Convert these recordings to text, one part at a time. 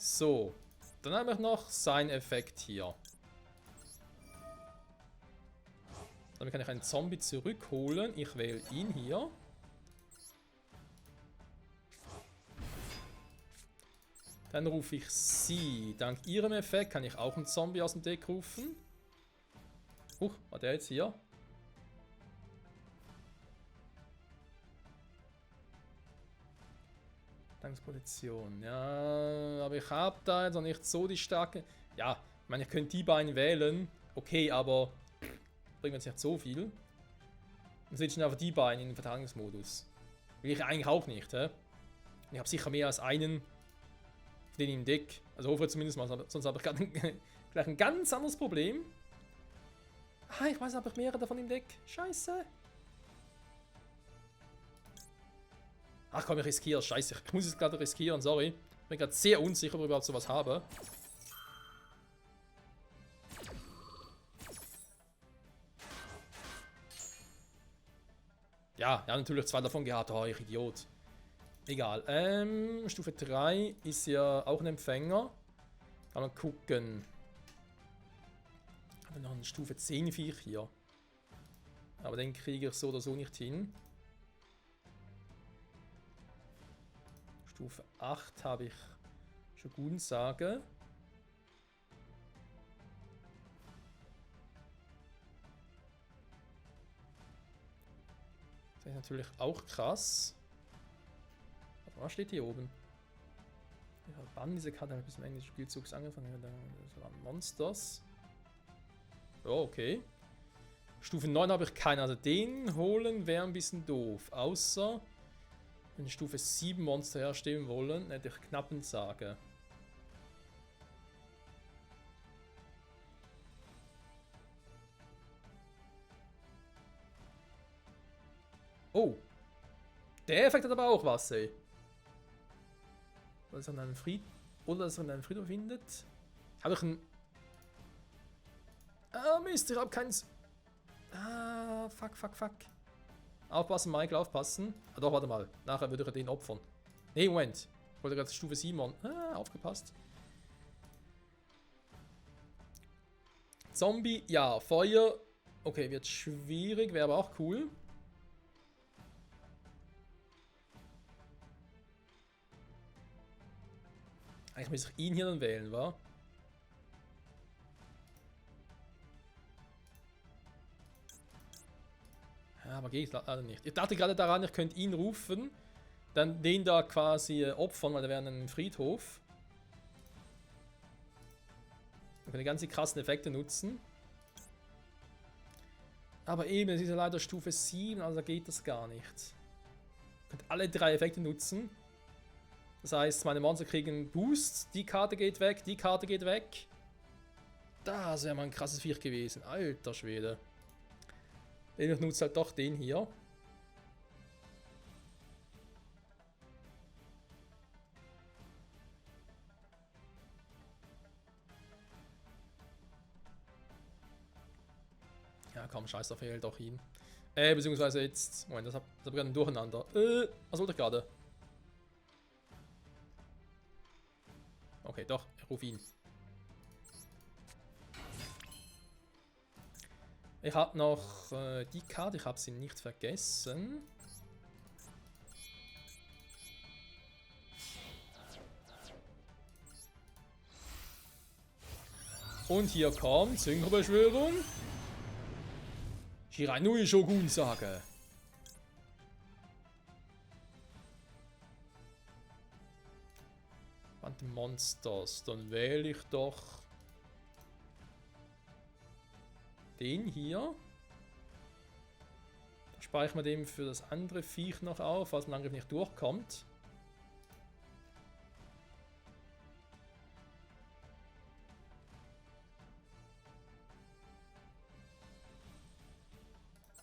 So. Dann habe ich noch seinen Effekt hier. Damit kann ich einen Zombie zurückholen. Ich wähle ihn hier. Dann rufe ich sie. Dank ihrem Effekt kann ich auch einen Zombie aus dem Deck rufen. Huch, war der jetzt hier? Dankposition. Ja, aber ich habe da jetzt noch nicht so die starke... Ja, ich meine, ich könnte die beiden wählen. Okay, aber bringt jetzt nicht so viel. Dann sind schon einfach die beiden in den Verteidigungsmodus. Will ich eigentlich auch nicht, hä? Ich habe sicher mehr als einen von denen im Deck. Also hoffe ich zumindest mal, sonst habe ich gerade gleich ein ganz anderes Problem. Ah, ich weiß, habe ich mehrere davon im Deck. Scheiße. Ach komm, ich riskiere. Scheiße, ich muss es gerade riskieren, sorry. Ich bin gerade sehr unsicher, ob ich überhaupt sowas habe. Ja, natürlich 2 davon gehabt. Oh, ich Idiot. Egal. Stufe 3 ist ja auch ein Empfänger. Kann man gucken. Haben wir noch einen Stufe 10 Viech hier. Aber den kriege ich so oder so nicht hin. Stufe 8 habe ich Shogun-Sage. Das ist natürlich auch krass. Aber was steht hier oben? Wir verbannen diese Karte bis zum Ende des Spielzugs angefangen. Das waren Monsters. Ja, okay. Stufe 9 habe ich keinen. Also den holen wäre ein bisschen doof. Außer wenn Stufe 7 Monster herstellen wollen, hätte ich Knappensage. Oh. Der Effekt hat aber auch was, ey. Oder dass er einen Friedhof findet. Habe ich einen... Ah, Mist, ich habe keins... Ah, fuck. Aufpassen, Michael, aufpassen. Ah, doch, warte mal. Nachher würde ich den opfern. Nee, Moment. Ich wollte gerade Stufe 7 an. Ah, aufgepasst. Zombie, ja. Feuer. Okay, wird schwierig, wäre aber auch cool. Eigentlich müsste ich ihn hier dann wählen, wa? Ja, aber geht leider nicht. Ich dachte gerade daran, ich könnte ihn rufen, dann den da quasi opfern, weil der wäre ein Friedhof. Man kann die ganzen krassen Effekte nutzen. Aber eben, es ist ja leider Stufe 7, also geht das gar nicht. Ich könnte alle 3 Effekte nutzen. Das heißt, meine Monster kriegen Boost, die Karte geht weg, die Karte geht weg. Das wäre mal ein krasses Viech gewesen. Alter Schwede. Ich nutze halt doch den hier. Ja, komm, scheiß drauf, er hält auch ihn. Beziehungsweise jetzt... Moment, das hab ich gerade ein Durcheinander. Was wollte ich gerade? Okay, doch, ich rufe ihn. Ich habe noch die Karte, ich habe sie nicht vergessen. Und hier kommt Synchrobeschwörung. Shiranui Shogun-Sage. Quantum Monsters, dann wähle ich doch den hier. Da speichern wir den für das andere Viech noch auf, falls man Angriff nicht durchkommt.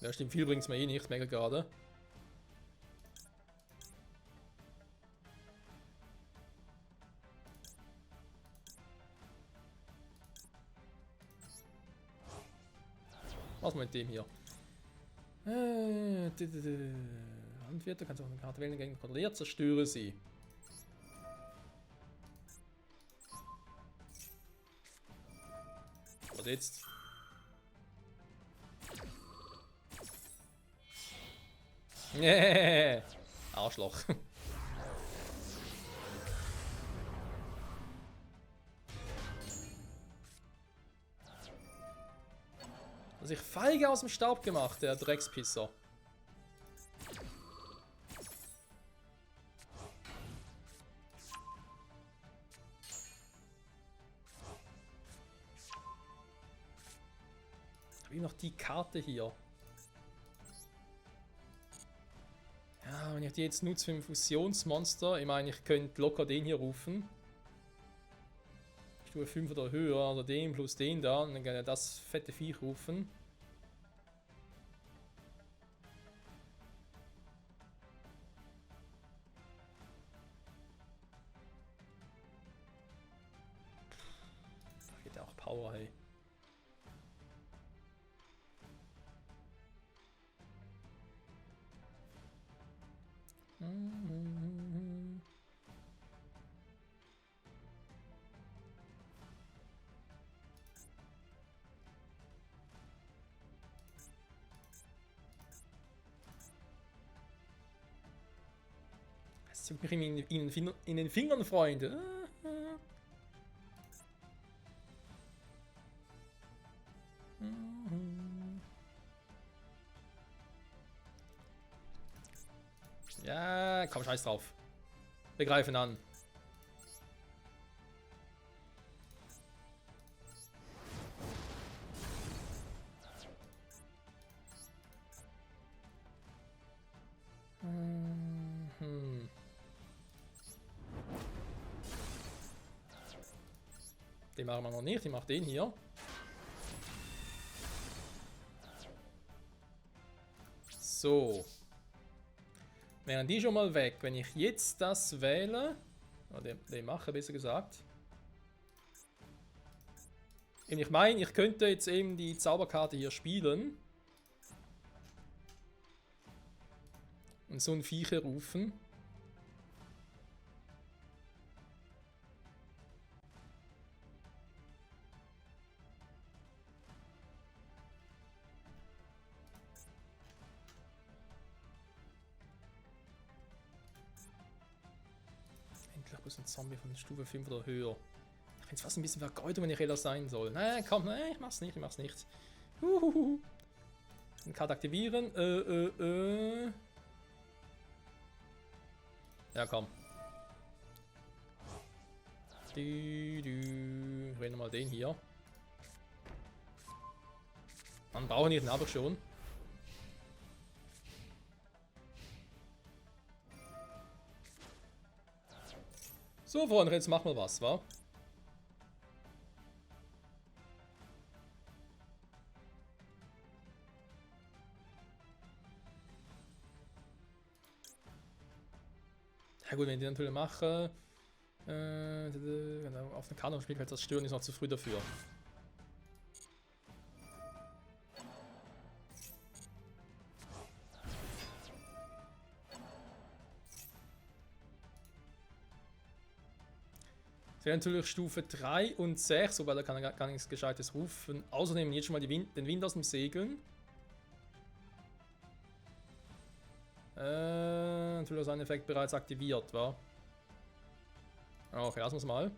Ja, stimmt, viel bringt es mir eh nicht, mega gerade. Was mit dem hier? Handwärter, kannst du auch eine Karte wählen, gegen kontrolliert, zerstöre sie. jetzt? Nee. Arschloch. Hat sich feige aus dem Staub gemacht, der Dreckspisser. Habe ich noch die Karte hier? Ja, wenn ich die jetzt nutze für ein Fusionsmonster, ich meine, ich könnte locker den hier rufen. Stufe 5 oder höher, also den plus den da, und dann kann er das fette Viech rufen. Da geht ja auch Power, hey. Es juckt mich in den Fingern, Freunde. Ja, komm, scheiß drauf. Wir greifen an. Den machen wir noch nicht, ich mach den hier. So. Wären die schon mal weg. Wenn ich jetzt das wähle, oder den mache, besser gesagt. Ich meine, ich könnte jetzt eben die Zauberkarte hier spielen. Und so ein Viecher rufen. Endlich bloß ein Zombie von Stufe 5 oder höher. Ich finde es fast ein bisschen Vergeutung, wenn ich ehrlich sein soll. Nein, komm, nein, ich mach's nicht, ich mach's nicht. Eine Karte aktivieren. Ja, komm. Reden wir mal den hier. Man braucht ihn aber schon. So, Freunde, jetzt machen wir was, wa? Ja gut, wenn ich die natürlich mache, auf eine Karte am Spielfeld das stören, ist noch zu früh dafür. Es wäre natürlich Stufe 3 und 6, wobei da kann er gar nichts Gescheites rufen. Außerdem jetzt schon mal den Wind aus dem Segeln. Natürlich ist ein Effekt bereits aktiviert, war. Okay, lassen wir es mal.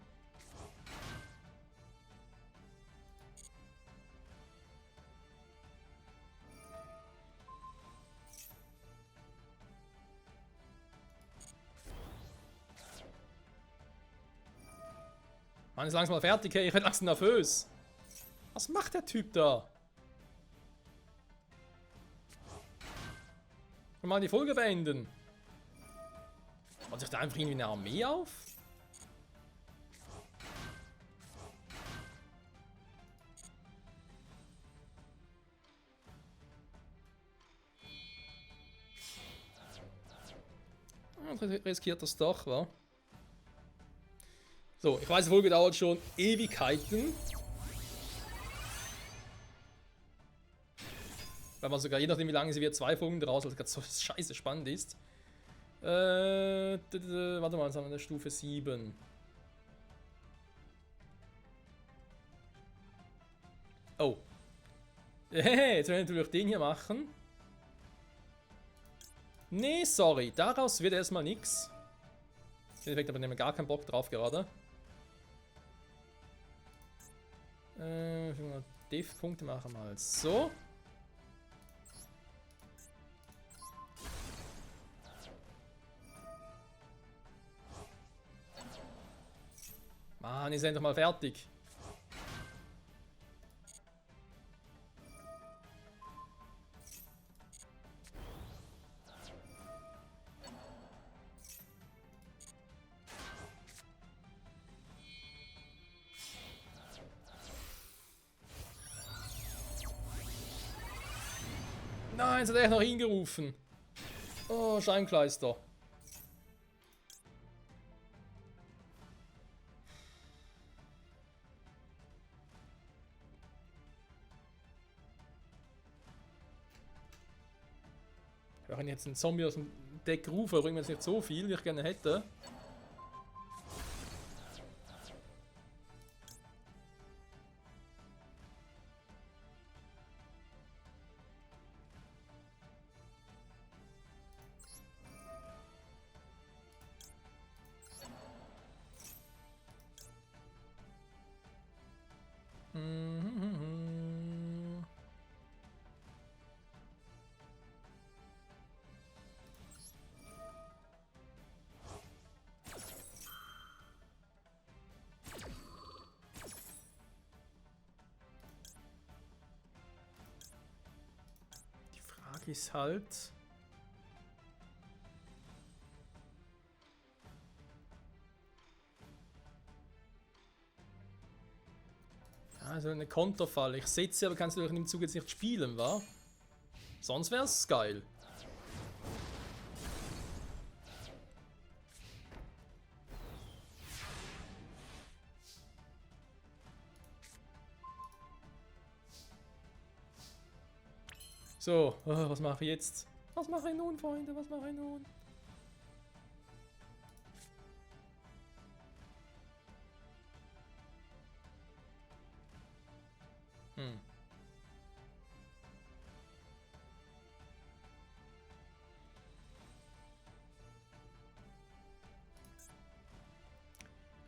Mann, ist langsam mal fertig, hey. Ich werde langsam nervös. Was macht der Typ da? Ich will mal die Folge beenden. Baut sich da einfach irgendwie eine Armee auf? Riskiert das doch, wa? So, ich weiß, die Folge dauert schon Ewigkeiten. Weil man sogar, je nachdem wie lange sie wird, 2 Folgen draus, weil es gerade so scheiße spannend ist. Warte mal, jetzt haben wir eine Stufe 7. Oh. Hehe, jetzt werden wir natürlich den hier machen. Nee, sorry. Daraus wird erstmal nichts. Im Endeffekt aber nehmen wir gar keinen Bock drauf gerade. Def-Punkte machen wir mal so. Mann, ist endlich mal fertig. Nein, es hat echt noch ihn gerufen. Oh, Scheinkleister. Wenn ich jetzt einen Zombie aus dem Deck rufe, bringt mir jetzt nicht so viel, wie ich gerne hätte. Die Frage ist halt... Also eine Konterfalle. Ich setze sie, aber kannst du durch den Zug jetzt nicht spielen, wa? Sonst wäre es geil. So, was mache ich jetzt? Was mache ich nun, Freunde? Was mache ich nun?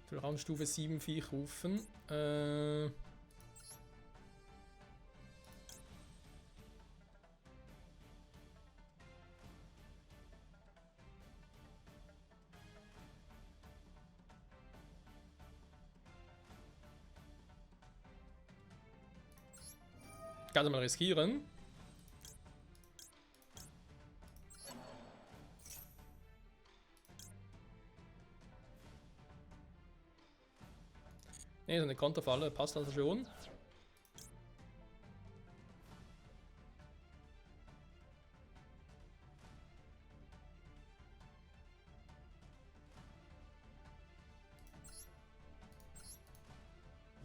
Ich will Raumstufe 7 Viech rufen. Kannst du mal riskieren. Ne, so eine Konterfalle passt also schon.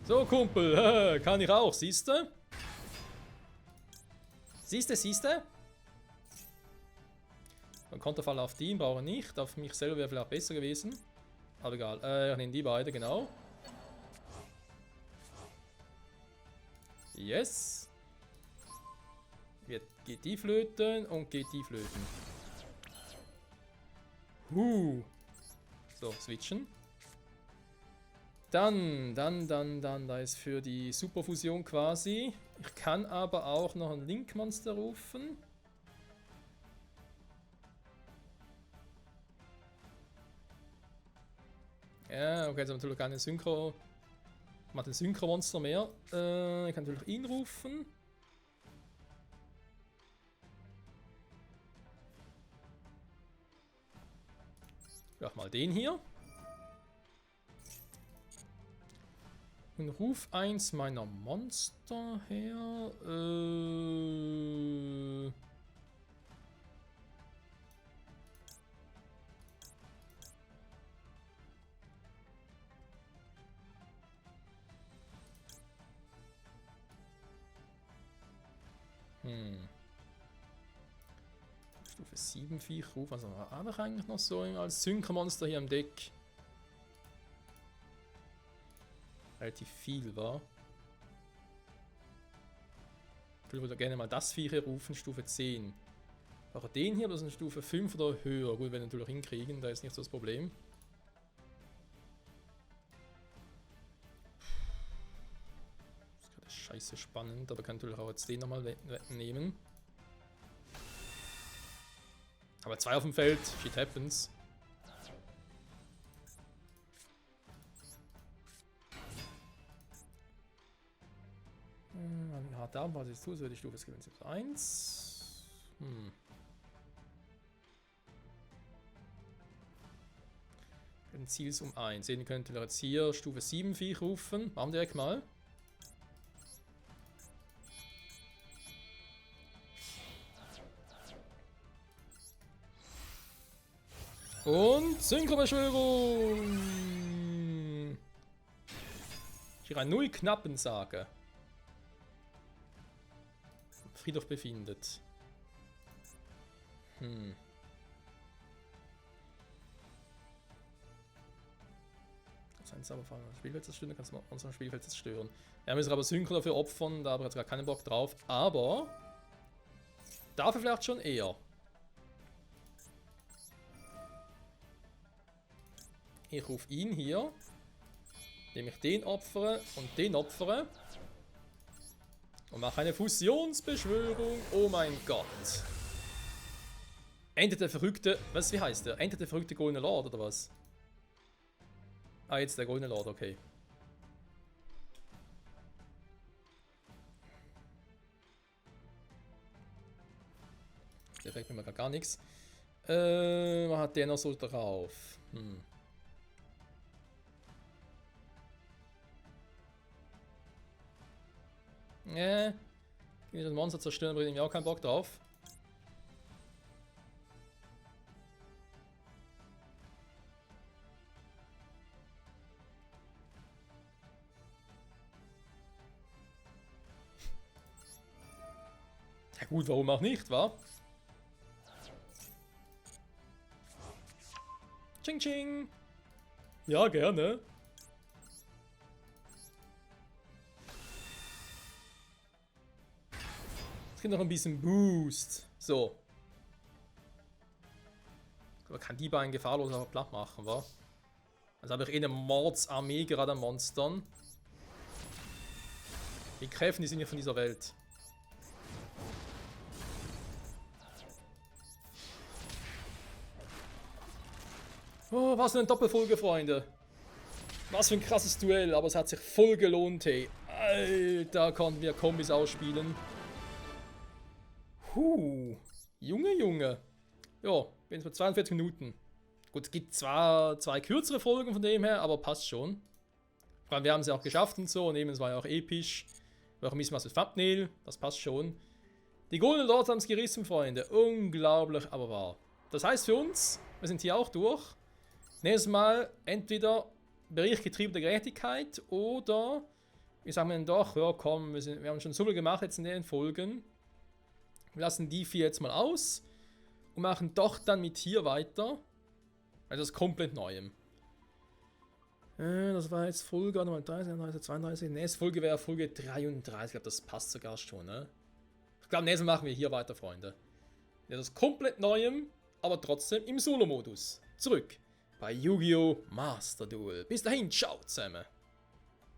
So, Kumpel, kann ich auch, siehste? Siehste? Ein Konterfall auf die brauche ich nicht. Auf mich selber wäre vielleicht besser gewesen. Aber egal. Ich nehme die beide, genau. Yes. Geht die flöten und geht die flöten. So, switchen. Dann, da ist für die Superfusion quasi. Ich kann aber auch noch ein Link-Monster rufen. Ja, okay, jetzt haben wir natürlich keine Synchro. Macht den Synchro-Monster mehr. Ich kann natürlich ihn rufen. Ja, mal den hier. Und ruf eins meiner Monster her. Stufe 7 Viech ruf. Also habe ich eigentlich noch so als Synchro-Monster hier im Deck. Relativ viel war. Beispiel würde gerne mal das Viech hier rufen, Stufe 10. Aber den hier, das ist eine Stufe 5 oder höher. Gut, wenn wir natürlich hinkriegen, da ist nicht so das Problem. Das ist gerade scheiße spannend, aber kann natürlich auch jetzt den nochmal nehmen. Aber 2 auf dem Feld, shit happens. Hart da, was ich tue, so die Stufe ist gewinnt 1. Ein Ziel ist um 1. Sehen könnten wir jetzt hier Stufe 7 Viech rufen. Machen wir direkt mal. Und Synchrobeschwörung! Hier ein 0 Knappensage. Friedhof befindet. Das aber von Spielfeld zerstören, kannst du unser Spielfeld zerstören. Ja, wir müssen aber Synchro dafür opfern, da habe ich jetzt gar keinen Bock drauf. Aber dafür vielleicht schon eher. Ich rufe ihn hier, indem ich den opfere und den opfere. Und mache eine Fusionsbeschwörung. Oh mein Gott. Endet der verrückte... Was, wie heißt der? Endet der verrückte Goldene Lord, oder was? Ah, jetzt der Goldene Lord, okay. Der fällt mir gar nichts. Was hat der noch so drauf? Das Monster zerstören, bringt mir auch keinen Bock drauf. Ja gut, warum auch nicht, wa? Ching ching! Ja, gerne. Es gibt noch ein bisschen Boost. So. Man kann die beiden gefahrlos auch platt machen, wa? Also habe ich eh eine Mordsarmee gerade an Monstern. Die Kräfte, die sind ja von dieser Welt. Oh, was für eine Doppelfolge, Freunde. Was für ein krasses Duell, aber es hat sich voll gelohnt, hey. Alter, konnten wir Kombis ausspielen. Junge, Junge. Ja, bin jetzt bei 42 Minuten. Gut, es gibt zwar 2 kürzere Folgen von dem her, aber passt schon. Vor allem, wir haben es ja auch geschafft und so, und eben, es war ja auch episch. War auch ein bisschen was mit Thumbnail, das passt schon. Die Golden Lords haben es gerissen, Freunde. Unglaublich, aber wahr. Das heißt für uns, wir sind hier auch durch. Nächstes Mal entweder Bereich getriebene Gerechtigkeit oder wir sagen dann doch, ja komm, wir haben schon so viel gemacht jetzt in den Folgen. Wir lassen die 4 jetzt mal aus und machen doch dann mit hier weiter. Also das komplett Neuem. Das war jetzt Folge Nummer 30, 31, 32. Nächste Folge wäre Folge 33. Ich glaube, das passt sogar schon, ne? Ich glaube, nächstes Mal machen wir hier weiter, Freunde. Ja, das komplett Neuem, aber trotzdem im Solo-Modus. Zurück bei Yu-Gi-Oh! Master Duel. Bis dahin, ciao zusammen.